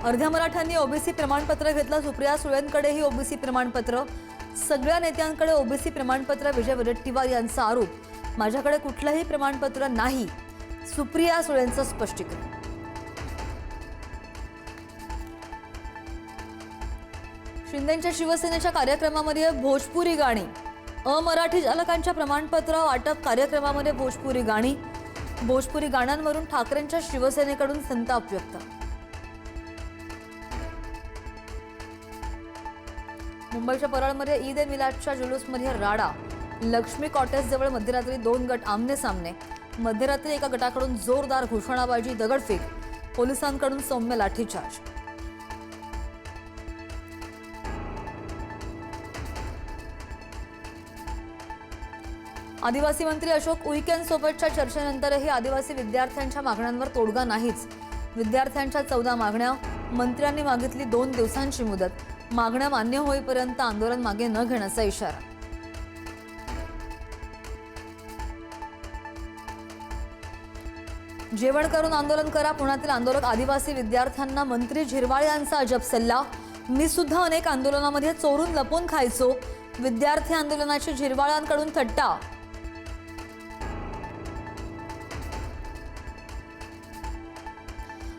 अर्ध्या मराठ्यांनी ओबीसी प्रमाणपत्र घेतलं, सुप्रिया सुळेंकडेही ओबीसी प्रमाणपत्र। सगळ्या नेत्यांकडे ओबीसी प्रमाणपत्र, विजय वडेट्टीवार यांचा आरोप। माझ्याकडे कुठलंही प्रमाणपत्र नाही, सुप्रिया सुळेंचं स्पष्टीकरण। शिंदेंच्या शिवसेनेच्या कार्यक्रमामध्ये भोजपुरी गाणी, अमराठी चालकांच्या प्रमाणपत्र वाटप कार्यक्रमामध्ये भोजपुरी गाणी, भोजपुरी गाण्यांवरून ठाकरेंच्या शिवसेनेकडून संताप व्यक्त। मुंबईच्या परळमध्ये ईद ए मिलादच्या जुलूसमध्ये राडा, लक्ष्मी कॉटेज जवळ मध्यरात्री 2 गट आमने सामने। मध्यरात्री एका गटाकडून जोरदार घोषणाबाजी, दगडफेक, पोलिसांकडून सौम्य लाठीचार्ज। आदिवासी मंत्री अशोक उईकेंसोबतच्या चर्चेनंतरही आदिवासी विद्यार्थ्यांच्या मागण्यांवर तोडगा नाहीच। विद्यार्थ्यांच्या 14 मागण्या, मंत्र्यांनी मागितली 2 दिवसांची मुदत। मागण्या मान्य होईपर्यंत आंदोलन मागे न घेण्याचा इशारा। जेवण करून आंदोलन करा, पुण्यातील आंदोलक आदिवासी विद्यार्थ्यांना मंत्री झिरवाळ यांचा अजब सल्ला। मी सुद्धा अनेक आंदोलनामध्ये चोरून लपून खायचो, विद्यार्थी आंदोलनाची झिरवाळांकडून थट्टा।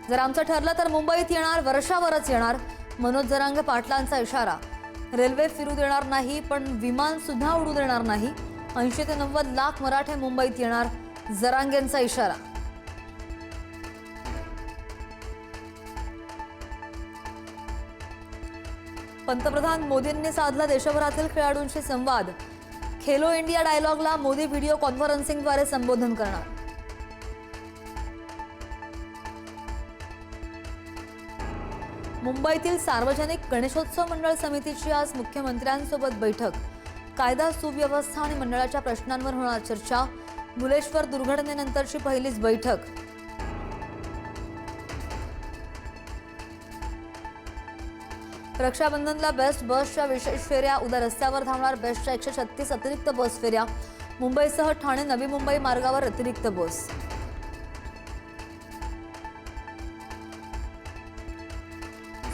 जर आमचं ठरलं तर मुंबईत येणार, वर्षावरच येणार, मनोज जरांगे पाटलांचा इशारा। रेल्वे फिरू देणार नाही, पण विमान सुद्धा उडू देणार नाही। 80 ते 90 लाख मराठे मुंबईत येणार, जरांगेंचा इशारा। पंतप्रधान मोदींनी साधला देशभरातील खेळाडूंशी संवाद। खेलो इंडिया डायलॉगला मोदी व्हिडिओ कॉन्फरन्सिंगद्वारे संबोधन करणार। मुंबईतील सार्वजनिक गणेशोत्सव मंडळ समितीची आज मुख्यमंत्र्यांसोबत बैठक। कायदा सुव्यवस्था आणि मंडळाच्या प्रश्नांवर होणार चर्चा। मुलेश्वर दुर्घटनेनंतरची पहिलीच बैठक। रक्षाबंधनला बेस्ट बसच्या विशेष फेऱ्या, उद्या रस्त्यावर धावणार बेस्टच्या 136 अतिरिक्त बस फेऱ्या। मुंबईसह ठाणे नवी मुंबई मार्गावर अतिरिक्त बस।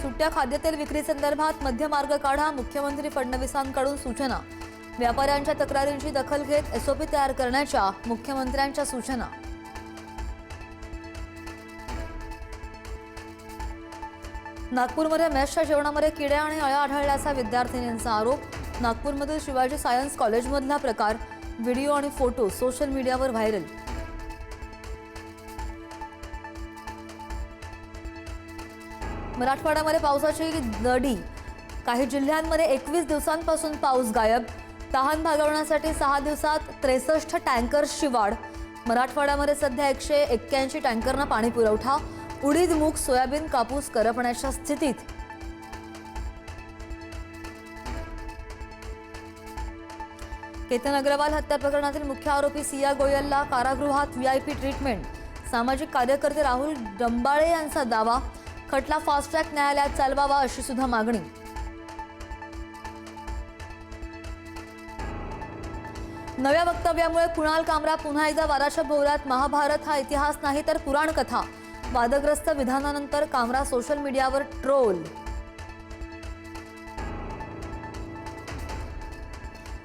सुट्ट्या खाद्यतेल विक्री संदर्भात मध्यमार्ग काढा, मुख्यमंत्री फडणवीसांकडून सूचना। व्यापाऱ्यांच्या तक्रारींची दखल घेत एसओपी तयार करण्याच्या मुख्यमंत्र्यांच्या सूचना। नागपूरमध्ये मेसच्या जेवणामध्ये किडे आणि अळ्या आढळल्याचा विद्यार्थिनींचा आरोप। नागपूरमधील शिवाजी सायन्स कॉलेजमधला प्रकार, व्हिडिओ आणि फोटो सोशल मीडियावर व्हायरल। मराठवाड्यामध्ये पावसाची दडी, काही जिल्ह्यांमध्ये 21 दिवसांपासून पाऊस गायब। तहान भागवण्यासाठी 6 दिवसात 63 टँकर्सची वाढ। मराठवाड्यामध्ये सध्या 181 टँकरना पाणी पुरवठा। उडीद, मूग, सोयाबीन, कापूस करपण्याच्या स्थितीत। केतन अग्रवाल हत्या प्रकरणातील मुख्य आरोपी सिया गोयलला कारागृहात व्हीआयपी ट्रीटमेंट। सामाजिक कार्यकर्ते राहुल डंबाळे यांचा दावा, खटला फास्ट ट्रॅक न्यायालयात चालवावा अशी सुद्धा मागणी। नव्या वक्तव्यामुळे कुणाल कामरा पुन्हा एकदा वादाच्या भोवऱ्यात। महाभारत हा इतिहास नाही तर पुराण कथा, वादग्रस्त विधानानंतर कामरा सोशल मीडियावर ट्रोल।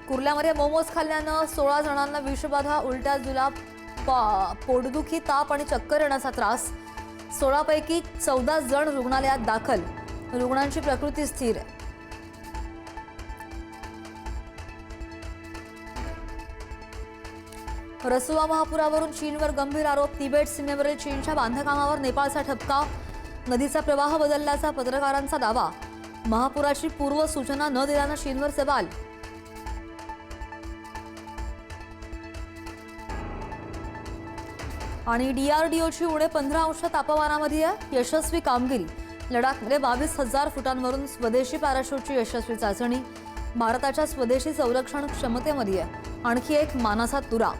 कुर्ल्यामध्ये मोमोज खाल्ल्यानं 16 जणांना विषबाधा, उलट्या, जुलाब, पोटदुखी, ताप आणि चक्कर येण्याचा त्रास। 16 पैकी 14 जण रुग्णालयात दाखल, रुग्णांची प्रकृती स्थिर। रसुआ महापुरावरून चीनवर गंभीर आरोप। तिबेट सीमेवरील चीनच्या बांधकामावर नेपाळचा ठपका। नदीचा प्रवाह बदलल्याचा पत्रकारांचा दावा। महापुराची पूर्व सूचना न दिल्यानं चीनवर सवाल। आणि डीआरडीओची उणे 15 अंश तापमानामध्ये यशस्वी कामगिरी। लडाखमध्ये 22,000 फुटांवरून स्वदेशी पॅराशूटची यशस्वी चाचणी। भारताच्या स्वदेशी संरक्षण क्षमतेमध्ये आणखी एक मानाचा तुरा।